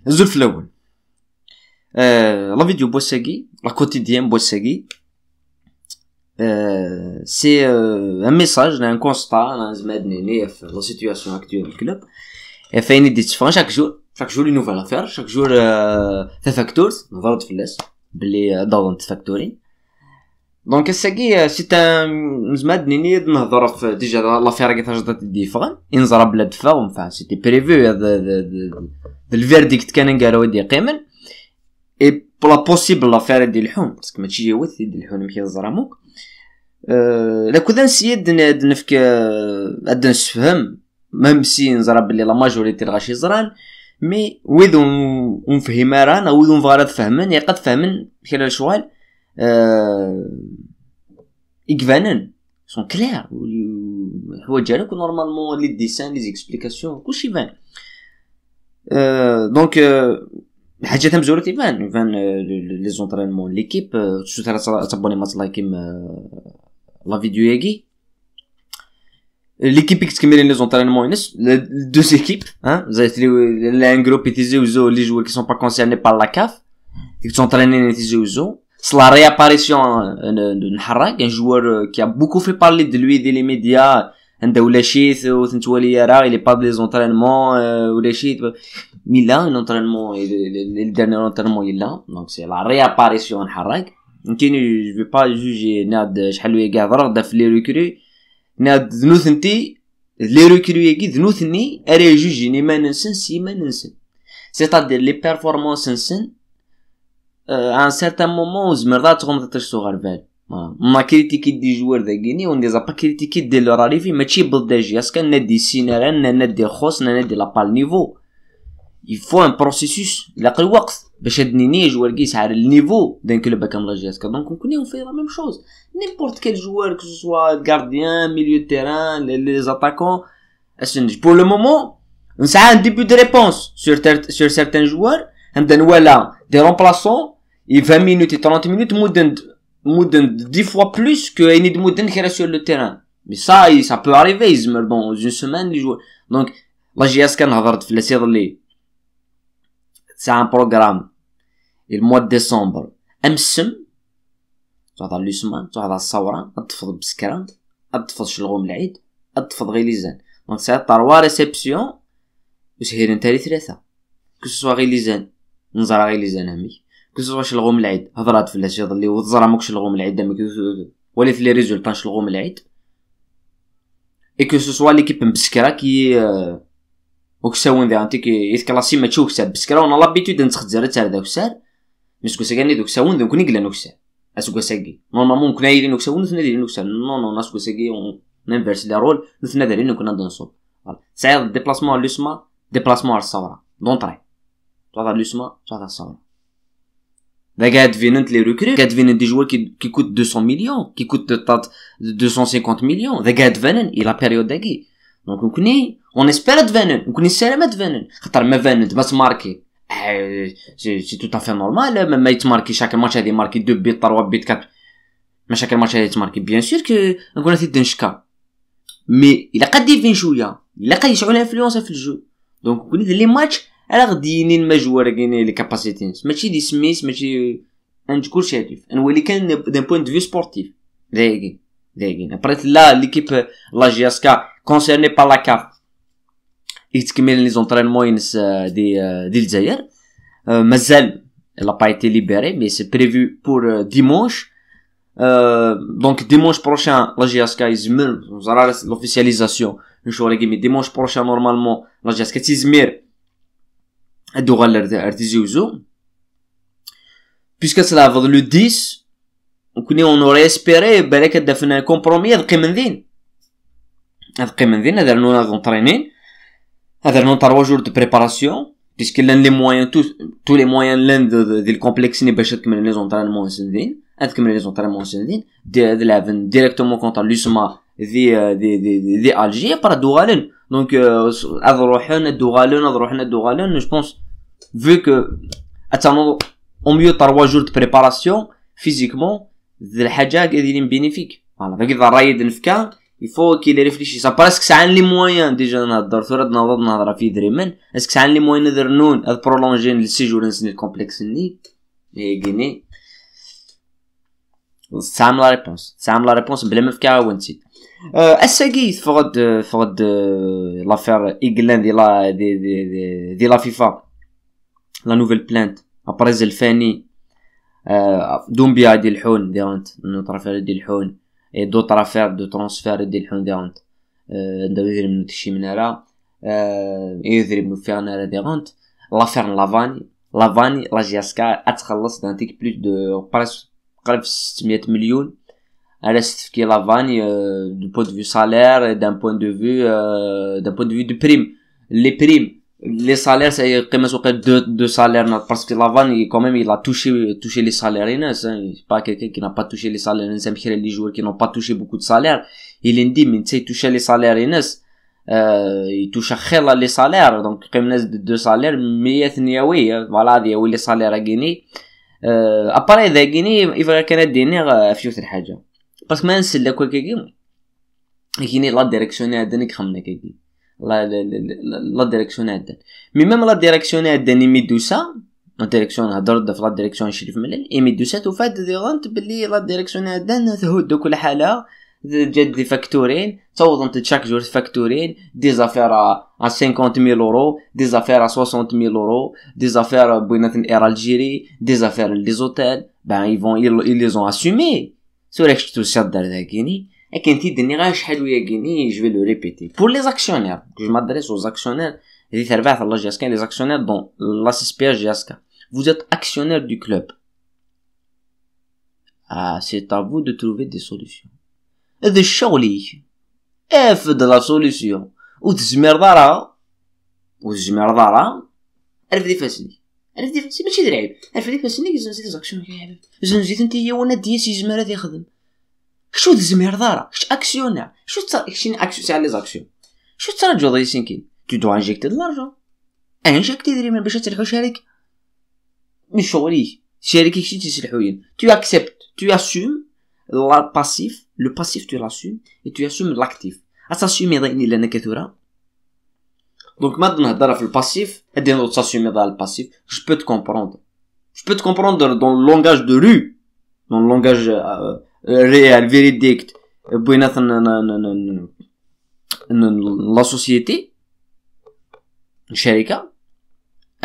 الزول في الاول لا فيديو بوساكي لا كوتيديان بوساكي سي ان ميساج ان كونستا انا زمادني في لا سيتوياسيون اكطويل دو كلوب فاين يدي تفان شاك جور لي نوفال افير شاك جور ثا فاكتورز نظرت في اللاس بلي دونت فاكتوري دونك الساكي سي ان زمادني نهضر في ديجا لافير كي تجدت ديفران انزرا بلا دفا ومفا سيتي بريفو هذا الفيرديكت كان قالوا ودي قيمن اي بلا بوسيبل لافير ديال الحوم باسكو ماشي يوث ديال الحوم ماشي زراموك لا كنت نسيد نفك اد نفهم ميم سي نزرا بلي لا ماجوريتي غاشي زران مي ويذ نفهم راه ويذ نفغارات فهمن يا قد فهمن خلال شوال يكفانن سون كلير الحوايج ديالك نورمالمون لي ديسان لي زيكسبليكاسيون كلشي يبان دونك حاجه مزوره يبان لي زونطرينمون ليكيب تابوني ما تلايكيم لا فيديو ياكي ليكيب كتكمل لي زونطرينمون ينس دو زيكيب زيت لي ان جروب يتيزيوزو لي جوار كي سون با كونسيرني بار لا كاف كي تونطريني يتيزيوزو c'est la réapparition de Harrak, un joueur qui a beaucoup fait parler de lui dans les médias, ولا شيت وتنتولي راه il est pas des entraînements ولا شيت mais là un entraînement le dernier entraînement il là donc c'est la réapparition de Harrak يمكن je vais pas juger ناد شحال ويا كاع ضرب في لي ريكري ناد ذنوثنتي لي ريكري كي ذنوثني اري جوجيني ما ننسى ما ننسى c'est-à-dire les performances نسن à un certain moment زمرضا تغمضت الصغار فال ما كريتيكي دي جوار داكيني وندي زابا كريتيكي دي لو راريفي ماشي بلداجي اسكا نادي سيناران نادي خوس نادي لابال نيفو يفو ان بروسيسوس لاقي وقت باش هادني جوار كيس على النيفو دان كلوب كامل جاسكا دونك نكوني في لا ميم شوز نيمبورت كيل جوار كو سوا غارديان ميليو تيران لي زاتاكون اسنج بور لو مومون نسعى ان ديبي دو ريبونس سور سيرتان جوار نبدا نوالا دي رومبلاسون 20 minutes et 30 minutes مدن 10 fois plus que une de مدن qui reste sur le terrain mais ça peut arriver يزمر dans une semaine les joueurs donc la JS كان هضرت في السير اللي c'est un programme le mois de décembre امسم تهضر لوسمان تهضر الصوره تفض بسكران تفض شلغوم العيد تفض غير ليزان donc c'est 3 ريسبسيون وسهير انت لي 3 que ce soit غير ليزان نزرا غير ليزان امي كوسوا شلغوم العيد هضرات في الاشياء اللي وزرا ماكش شلغوم العيد دامك ولي في لي ريزولطا شلغوم العيد اي كو سوا ليكيب مسكرا كي وكساون ذا انتي كي يتكلاسي ما تشوف ساب بسكرا وانا لابيتود نتخزر تاع داك السار مسكو ساكاني دوك ساون دوك نيكلا نوكسا اسكو ساكي نورمالمون كنا يدير نوكسا ونثنا دير نوكسا نو ناسكو ساكي نانفيرس لي رول نثنا دايرين كنا دنصوب سعيد ديبلاسمون لوسما ديبلاسمون على الصوره دونطري تهضر لوسما تهضر الصوره ذا قاعد فيننت لي ريكري قاعد فيننت دي جوار كي كوت 200 مليون كي كوت 250 مليون ذا قاعد فانن الى بيريود داكي دونك نكوني اون اسبير فانن نكوني سلامات فانن خاطر ما فانن ما تماركي سي تو تافي نورمال ما يتماركي شاك ماتش هادي ماركي 2 بيت 3 بيت 4 ماشي كان ماتش هادي تماركي بيان سور كو نكون نتي نشكا مي الا قد يفين شويه الا قد يشعل انفلونس في الجو دونك كوني لي ماتش على غديني المجوره كاينين لي كاباسيتيز ماشي دي سميس ماشي عند كلشي هادف نولي كان دان بوين دو في سبورتيف دايقين ابريت لا ليكيب لا جي اس كا كونسيرني با لا كاف يتكمل لي زونطرينمون ينس دي الجزائر مازال لا با ايتي ليبري مي سي بريفو بور ديمونش دونك ديمونش بروشان لا جي اس كا يزمر زرا لوفيسياليزاسيون نشوف لي ديمونش بروشان نورمالمون لا جي اس كا تيزمير ادو غالر ارتيزيوزو puisque cela va le 10 on aurait espéré بالك دفنا كومبرومي هذا من ذين هذا نو نطرينين هذا نو 3 jours de préparation puisque l'un les moyens tous les moyens l'un del complexe ni باش تكمل لي زونطرينمون سندين تكمل لي زونطرينمون سندين ديريكتومون كونتر لوسما دي الجي بار دوغالن دونك دوغالن je pense vu que attends au mieux 3 jours de préparation physiquement ذي الحاجه قاعدين bénéfique voilà داك اذا رايد نفكا il faut qu'il réfléchisse ça parce que ça a les moyens déjà نهضر ثورة نهضر في دريمن est-ce que ça a les moyens ندرنون هاد prolonger le séjour نسني الكومبلكس ني غيني سام لا ريبونس بلا ما فكا وانتي الساقي فقد لافير ايغلان دي لا فيفا لا نوفيل بلانت ابريز الفاني دومبيا ديال الحون ديرونت نو ترافير ديال الحون اي دو ترافير دو ترانسفير ديال الحون ديرونت ندير يدير منو تشي منارا يدير منو فيرنارا ديرونت لافير لافاني لا جياسكا اتخلص دان تيك بلوس دو بريس قريب 600 مليون على ستفكي لافاني دو بوين دو فيو سالير دان بوين دو فيو دو بريم les salaires c'est قيمة سوق deux salaires parce que Lavani quand même il a touché les salaires c'est pas quelqu'un qui n'a pas touché les salaires c'est les joueurs qui n'ont pas touché beaucoup de salaires il est dit mais tu sais toucher les salaires il touche خير les salaires donc قيمة de deux salaires mais ثنيوي voilà دي les salaires à Guinée après إذا Guinée il va كان الدينار في وثر حاجة parce que ما نسل لك كي Guinée la direction هذا خمنا كي la direction هذا مي ميم لا ديريكسيون هذا يمدو سا لا ديريكسيون هضر في لا ديريكسيون شريف ملل يمدو سا تفاد ديغونت باللي لا ديريكسيون هذا تهود كل حاله جات دي فاكتورين توضنت تشاك جور فاكتورين دي زافير ا 50000 اورو دي زافير ا 60000 اورو دي زافير بينات اير الجيري دي زافير لي زوتيل بان ils les ont assumé سوريك شتو شادر ذاكيني لكن تيدني غير شحال ويا كيني جو لو ريبيتي بور لي زاكسيونير جو مادريس aux actionnaires اللي تربح الله جاسكا لي زاكسيونير دون لا سيسبير جاسكا vous êtes actionnaire du club c'est à vous de trouver des solutions هذا الشغلي افد لا سوليسيون وتزمير دارها عرف دي فاسني ماشي درعيب عرف دي فاسني زنزيت زاكسيون زنزيت انت هي وانا دياس يزمر هذا يخدم شو تزمير دارا اش اكسيونير شو شيني اكسيون على لي زاكسيون شو تراجو داي سينكين tu dois injecter de l'argent injecter دريم باش تربحوا شركه مش شغلي شركه شي تسلحوين tu acceptes tu assumes le passif tu l'assumes et tu assumes l'actif assumer ضيني لنا كثوره donc maintenant نهضر في الباسيف هادي نوض تاسيومي دار الباسيف je peux te comprendre dans le langage de rue dans le langage réel véridique بينات la société الشركه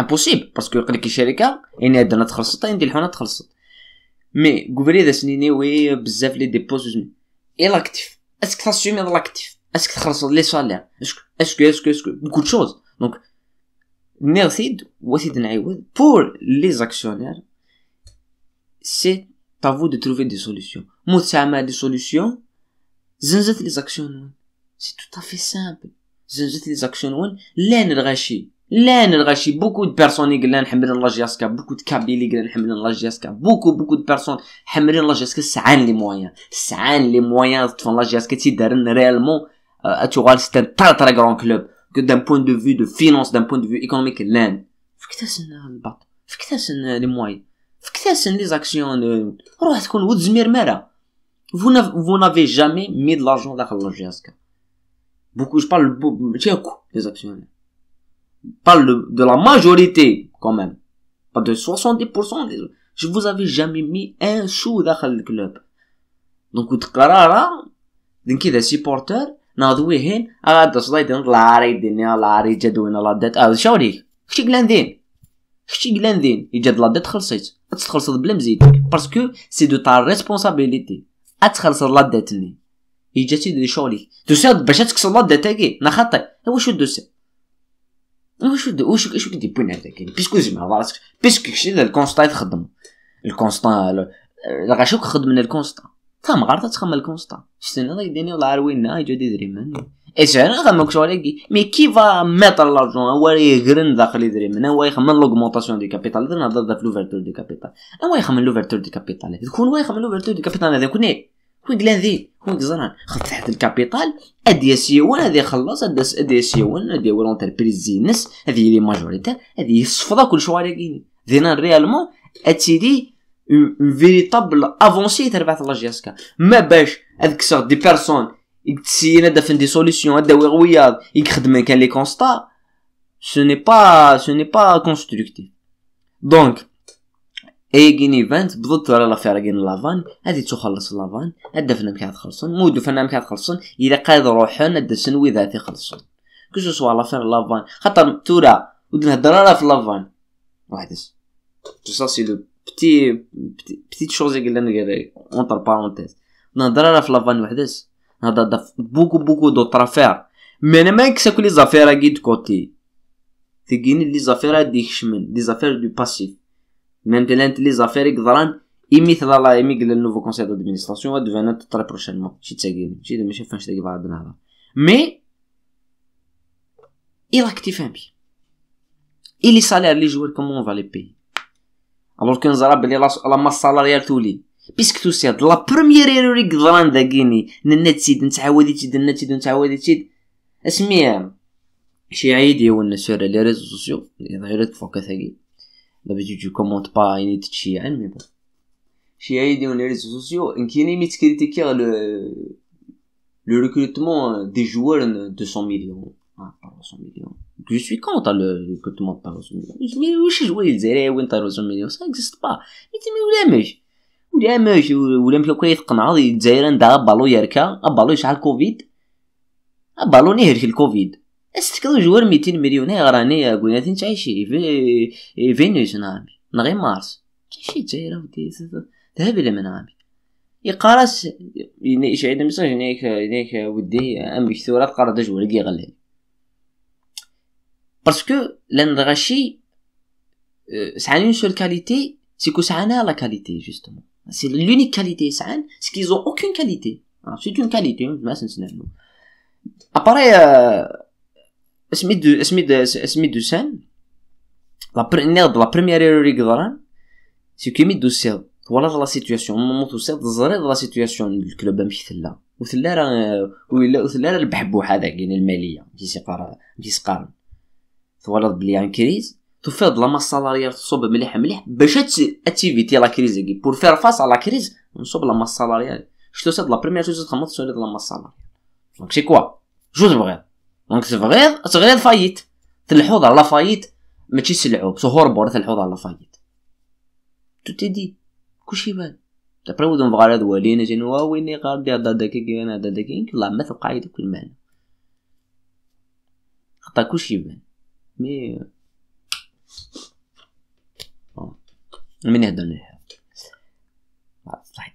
impossible parce que يقولك الشركه يعني عندنا تخلصت ندير الحونه تخلصت مي غوفري ذا سنيني وي بزاف لي ديبوز اي لاكتيف اسك تاسيومي لاكتيف اسك تخلص لي سالير اسكو بوكو دو شوز دونك نيرسيد وسيد نعاود بور لي زاكسيونير سي à vous de trouver des solutions متعمل des solutions زنزت لي زاكسيون c'est tout à fait simple زنزت لي زاكسيون لا نرغشي beaucoup de personnes يقولن حملنا لا جياسكا beaucoup de كابيل يقولن حملنا لا جياسكا beaucoup de personnes حملنا لا جياسكا سعان لي مويان تفون لا جياسكا تيدارن ريالمون اتوغال سي ان تري غران كلوب que d'un point de vue de finance d'un point de vue économique لان فكتاسن الباط فكتاسن لي مويان فكتاسن لي زاكسيون روح تكون وتزمير مارا vous n'avez jamais mis de l'argent داخل لا جياسكا beaucoup je parle beaucoup les actionnaires parle de la majorité quand même pas de 70% je vous avais jamais mis un sou داخل الكلوب دونك تقرارا ديك كذا سيبورتر ناضويهن غادا صدايد لا ريدني لا ري جدونا لا دات شاوريك خشي قلاندين يجد لا دات خلصيت تخلص بلا مزيدك باسكو سي دو تا ريسبونسابيلتي اتخلص لا داتني يجاتي دي شغلي تساد باش تكسر لا داتاكي نخطي واش دوسي واش كدي بوين هذاك بيسكو زعما راسك بيسكو شي الكونستا تخدم الكونستا غاشوك خدم من الكونستا تام غارتا تخمم الكونستا شتي انا يديني ولا عروينا يجدي دريم اي انا غنمك شغلي مي كي فا ميتر لارجون هو يغرن داخل دريم هو يخمم لوغمونطاسيون دي كابيتال نهضر في لوفرتور دي كابيتال هو يخمم لوفرتور دي كابيتال يكون هو يخمم لوفرتور دي كابيتال هذا يكون هو قلاندي هو كزران خد تحت الكابيتال ادي سيون هذا يخلص ادي سيون ادي ولونتربريز زينس هذه لي ماجوريتير هذه يصفضا كل شويه كاين دينا ريالمون اتيدي اون فيريتابل افونسي تربح لا جياسكا ما باش هذيك دي بيرسون يتسينا دافن دي سوليسيون هدا ويغويا يخدم كان لي كونستا ce n'est pas constructif. دونك ايغين ايفنت بضد على لافير كاين لافان هادي تخلص لافان هدا فنان كاع تخلصون مودو فنان كاع تخلصون الى قاد روحن هدا سنوي ذاتي خلصون كوش سوا لافير لافان خاطر تورا ودنا هضره في لافان واحدس سا سي لو بتيت شوز اللي نقري اونتر بارونتيز نهضر في لافان وحدس هذا بوكو دوطرا فير مي انا ما نكسا لي زافير كي دو كوتي تيجيني لي زافير ديك شمن لي زافير دو باسيف مانتلانت لي زافير يقدران يميث لا يمي قال النوفو كونسيل دادمينستراسيون دفانت تري بروشينمون شي تاكين شي ماشي فاش تاكي بعض هذا مي il active un pied et les salaires les joueurs comment on va les payer alors que نزرا بلي لا ماس سالاريال تولي بيسك تو سيد لا بروميير ايرور يقدران داكيني ننت سيد نتعاودي تيد نتعاودي تيد اسميه شي عيد يون سور لي ريزو سوسيو غير فوق ثقيل دابا tu commentes pas une تشي عن مي بون شي عيد يون لي ريزو سوسيو ان كاينين ميتكريتيكير le recrutement des joueurs de 100 millions 100 millions je suis contre le recrutement de 100 millions mais واش joueur الجزائري وين 100 millions ça existe pas mais ولا ماشي ولا مشى كيتقنع الجزائر عندها بالو يركا بالو شحال كوفيد بالو نهر في الكوفيد استكدو جوار 200 مليون غراني قلنا تعيشي في فينوس نعم غير مارس تعيشي الجزائر ودي ذهب الى منامي يقارس ينيش عيد مساج هناك ودي ام كثورات قرا جوار كي غلي باسكو لان غاشي سعاني une seule qualité c'est que سعانا la qualité justement c'est l'unique qualité سعان c'est qu'ils ont aucune qualité c'est une qualité ما سنسنالو après اسمي دو سان la première erreur يقدران c'est que ميدو سيل ولا لا سيتوياسيون موتو سيل زري لا سيتوياسيون الكلوب ماشي ثلا وثلا راه ولا وثلا راه البحبوح هذا كاين الماليه ماشي سقار ولا بلي ان كريز تفيض لا ماس سالاريال تصوب مليح باش اتيفيتي لا كريز كي بور فير فاس على لا كريز نصوب لا ماس سالاريال شتو سيد لا بريمير شوز تخمط سوليد لا ماس سالاريال دونك سي كوا جوج بغيض دونك صغير فايت تلحوظ على فايت ماشي سلعوب سهور بور تلحوظ على فايت تو تيدي كلشي بان تبرا ودون فغار هاد والين جنوا ويني غادي هذا داكي انا هذا داكي لا ما تقعد كل معنى خطا كلشي بان مي من هذا صحيت